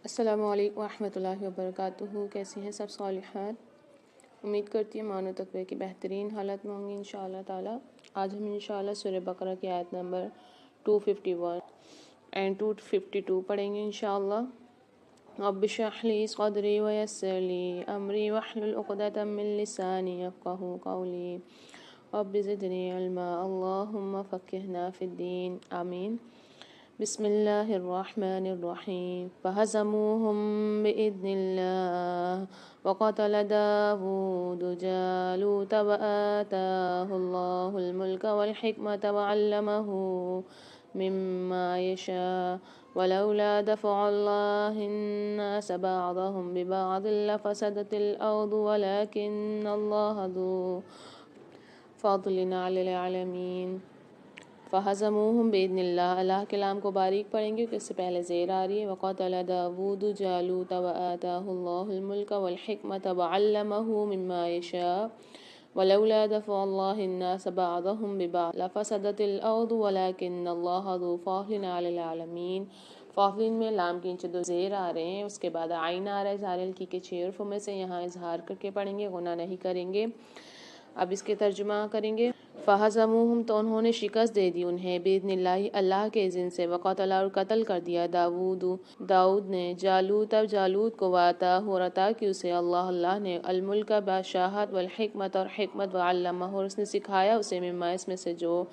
السلام علیکم ورحمۃ اللہ وبرکاتہ۔ کیسی ہیں سب صالحات؟ امید کرتی ہوں ایمان و تقوی کی بہترین حالت میں ہوں گی انشاءاللہ تعالی۔ آج ہم انشاءاللہ سورہ بقرہ کی آیت نمبر 251 اینڈ 252 پڑھیں گے انشاءاللہ۔ رب اشرح لی صدری ویسر لی امری واحلل عقدۃ من لسانی یفقہوا قولی رب زدنی علما اللہم فقہنا فی الدین آمین۔ بسم اللہ الرحمن الرحیم فہزموہم بإذن اللہ وقتل داود جالوت وآتاہ اللہ الملک والحکمت وعلمہ مما یشاء ولولا دفع اللہ الناس بعضهم ببعض لفسدت الارض ولکن اللہ ذو فضل علی العالمین۔ فہزموہم بإذن اللہ، اللہ کے لام کو باریک پڑھیں گے کہ اس سے پہلے زیر آ رہی ہے۔ وقتل داود جالوت وآتاہ اللہ الملک والحکمت وعلمہ مما یشاء ولولا دفع اللہ الناس بعضهم ببعض لفسدت الارض ولکن اللہ ذو فضل علی العالمین۔ فضل میں لام کے نیچے دو زیر آ رہے ہیں، اس کے بعد عین آ رہا ہے اظہار ہلکی کے 6 حرفوں میں سے، یہاں اظہار کر کے پڑھیں گے، غنہ نہیں کریں گے۔ اب اس کے ترجمہ کریں گے۔ فہزموہم تو انہوں نے شکست دے دی انہیں، بإذن اللہ اللہ کے اذن سے، وقتل اور قتل کر دیا داود نے جالوت جالوت کو، وآتاہ اور عطا کی اسے اللہ نے الملک بادشاہت والحکمت اور حکمت، وعلمہ اور اس نے سکھایا اسے مما اس میں سے جو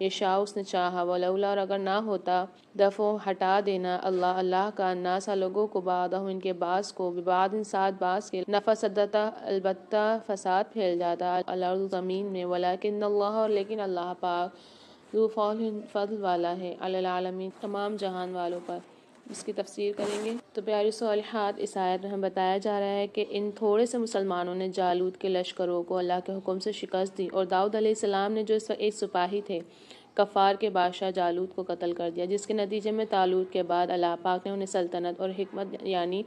یشاء اس نے چاہا، ولولا اور اگر نہ ہوتا دفع ہٹا دینا اللہ کا الناس لوگوں کو بعضهم ان کے بعض کو ببعض ساتھ بعض کے لفسدت البتہ فساد پھیل جاتا الارض زمین میں، ولکن اللہ اور لیکن اللہ پاک ذو فضل والا ہے علی العالمین تمام جہان والوں پر۔ اس کی تفسیر کریں گے تو پیاری صالحات، اس آیت میں ہمیں بتایا جا رہا ہے کہ ان تھوڑے سے مسلمانوں نے جالوت کے لشکروں کو اللہ کے حکم سے شکست دی، اور داؤد علیہ السلام نے جو اس وقت ایک سپاہی تھے کفار کے بادشاہ جالوت کو قتل کر دیا، جس کے نتیجے میں طالوت کے بعد اللہ پاک نے انہیں سلطنت اور حکمت یعنی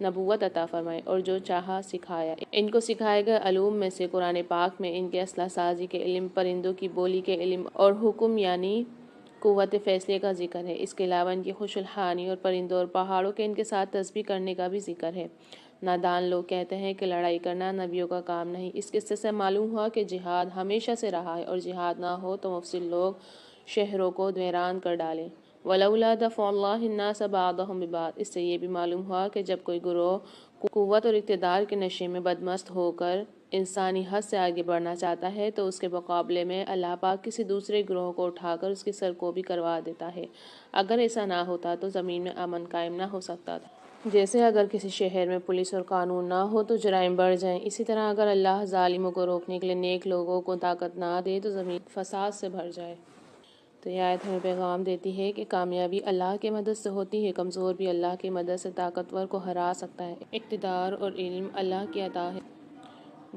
نبوت عطا فرمائی، اور جو چاہا سکھایا۔ ان کو سکھائے گئے علوم میں سے قرآن پاک میں ان کے اسلحہ سازی کے علم، پرندوں کی بولی کے علم اور حکم یعنی قوت فیصلے کا ذکر ہے۔ اس کے علاوہ ان کی خوش الحانی اور پرندوں اور پہاڑوں کے ان کے ساتھ تسبیح کرنے کا بھی ذکر ہے۔ نادان لوگ کہتے ہیں کہ لڑائی کرنا نبیوں کا کام نہیں۔ اس قصے سے معلوم ہوا کہ جہاد ہمیشہ سے رہا ہے، اور جہاد نہ ہو تو مفسد لوگ شہروں کو ویران کر ڈالیں۔ ولولا دفع اللہ الناس بعضهم ببعض، اس سے یہ بھی معلوم ہوا کہ جب کوئی گروہ قوت اور اقتدار کے نشے میں بدمست ہو کر انسانی حد سے آگے بڑھنا چاہتا ہے تو اس کے مقابلے میں اللہ پاک کسی دوسرے گروہ کو اٹھا کر اس کی سرکوبی کروا دیتا ہے۔ اگر ایسا نہ ہوتا تو زمین میں امن قائم نہ ہو سکتا تھا۔ جیسے اگر کسی شہر میں پولیس اور قانون نہ ہو تو جرائم بڑھ جائیں، اسی طرح اگر اللہ ظالموں کو روکنے کے لیے نیک لوگوں کو طاقت نہ دے تو زمین فساد سے بھر جائے۔ تو یہ آیت ہمیں پیغام دیتی ہے کہ کامیابی اللہ کی مدد سے ہوتی ہے، کمزور بھی اللہ کی مدد سے طاقتور کو ہرا سکتا ہے۔ اقتدار اور علم اللہ کی عطا ہے۔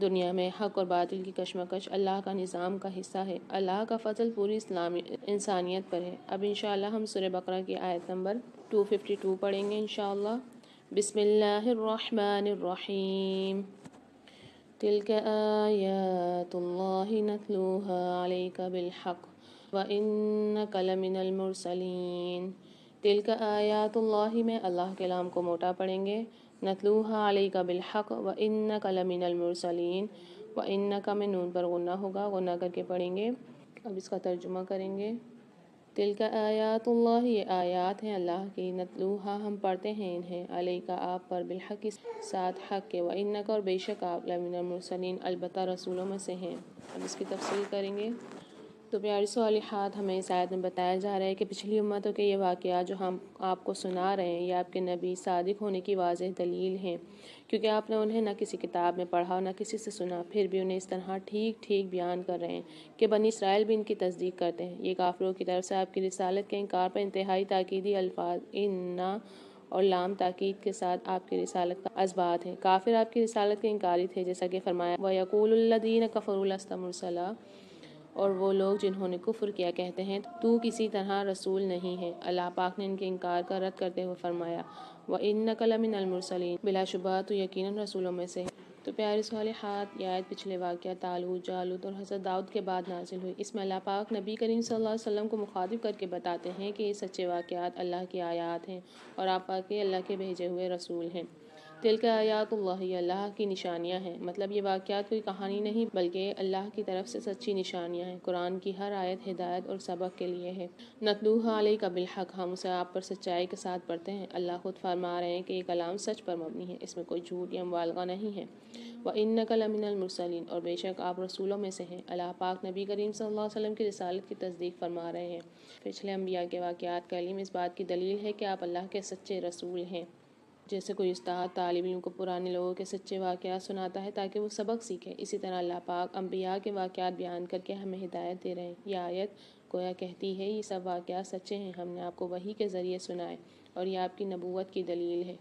دنیا میں حق اور باطل کی کشمکش اللہ کا نظام کا حصہ ہے۔ اللہ کا فضل پوری اسلامی انسانیت پر ہے۔ اب انشاءاللہ ہم سورہ بقرہ کی آیت نمبر 252 پڑھیں گے انشاءاللہ۔ بسم اللہ الرحمن الرحیم تلک آیات اللہ نتلوها علیک بالحق وَإِنَّكَ لَمِنَ الْمُرْسَلِينَ۔ تلک آیات اللہ میں اللہ کے لام کو موٹا پڑھیں گے، نتلوها علیک بالحق وَإِنَّكَ لَمِنَ الْمُرْسَلِينَ، وَإِنَّكَ میں نون پر غنہ ہوگا، غنہ کر کے پڑھیں گے۔ اب اس کا ترجمہ کریں گے۔ تلک آیات اللہ، یہ آیات ہیں اللہ کی، نتلوہا ہم پڑھتے ہیں انہیں، علیک آپ پر، بالحق ساتھ حق کے، وَإِنَّكَ اور بے شک آپ، لَمِنَ الْمُرْسَلِينَ البتہ رسولوں میں سے ہیں۔ اب اس کی تفصیل کریں گے تو پیاری صالحات، ہمیں اس آیت میں بتایا جا رہا ہے کہ پچھلی امتوں کے یہ واقعات جو ہم آپ کو سنا رہے ہیں یہ آپ کے نبی صادق ہونے کی واضح دلیل ہیں، کیونکہ آپ نے انہیں نہ کسی کتاب میں پڑھا اور نہ کسی سے سنا، پھر بھی انہیں اس طرح ٹھیک ٹھیک بیان کر رہے ہیں کہ بنی اسرائیل بھی ان کی تصدیق کرتے ہیں۔ یہ کافروں کی طرف سے آپ کی رسالت کے انکار پر انتہائی تاکیدی الفاظ اِنَّا اور لام تاکید کے ساتھ آپ کی رسالت کا اثبات ہے۔ کافر آپ کی رسالت کے انکاری تھے، جیسا کہ فرمایا وَيَقُولُ الَّذِينَ كَفَرُوا لَسْتَ مُرْسَلًا، اور وہ لوگ جنہوں نے کفر کیا کہتے ہیں تو کسی طرح رسول نہیں ہے۔ اللہ پاک نے ان کے انکار کا رد کرتے ہوئے فرمایا وَإِنَّكَ لَمِنَ الْمُرْسَلِينَ، بلا شبہ تو یقیناً رسولوں میں سے ہے۔ تو پیارے صالحات، یہ آیت پچھلے واقعہ طالوت، جالوت اور حضرت داؤد کے بعد نازل ہوئی۔ اس میں اللہ پاک نبی کریم صلی اللہ علیہ وسلم کو مخاطب کر کے بتاتے ہیں کہ یہ سچے واقعات اللہ کی آیات ہیں اور آپ واقعی اللہ کے بھیجے ہوئے رسول ہیں۔ تلک آیات اللہ، یہ اللہ کی نشانیاں ہیں، مطلب یہ واقعات کوئی کہانی نہیں بلکہ اللہ کی طرف سے سچی نشانیاں ہیں۔ قرآن کی ہر آیت ہدایت اور سبق کے لیے ہے۔ نتلوہا علیک بالحق، ہم اسے آپ پر سچائی کے ساتھ پڑھتے ہیں۔ اللہ خود فرما رہے ہیں کہ یہ کلام سچ پر مبنی ہے، اس میں کوئی جھوٹ یا مبالغہ نہیں ہے۔ وَإِنَّكَ لَمِنَ الْمُرْسَلِينَ، اور بے شک آپ رسولوں میں سے ہیں۔ اللہ پاک نبی کریم صلی اللہ علیہ وسلم کی رسالت کی تصدیق فرما رہے ہیں۔ پچھلے انبیاء کے واقعات کا علم اس بات کی دلیل ہے کہ آپ اللہ کے سچے رسول ہیں۔ جیسے کوئی استاد طالب علم کو پرانے لوگوں کے سچے واقعات سناتا ہے تاکہ وہ سبق سیکھے، اسی طرح اللہ پاک انبیاء کے واقعات بیان کر کے ہمیں ہدایت دے رہے ہیں۔ یہ آیت گویا کہتی ہے یہ سب واقعات سچے ہیں، ہم نے آپ کو وحی کے ذریعے سنائے اور یہ آپ کی نبوت کی دلیل ہے۔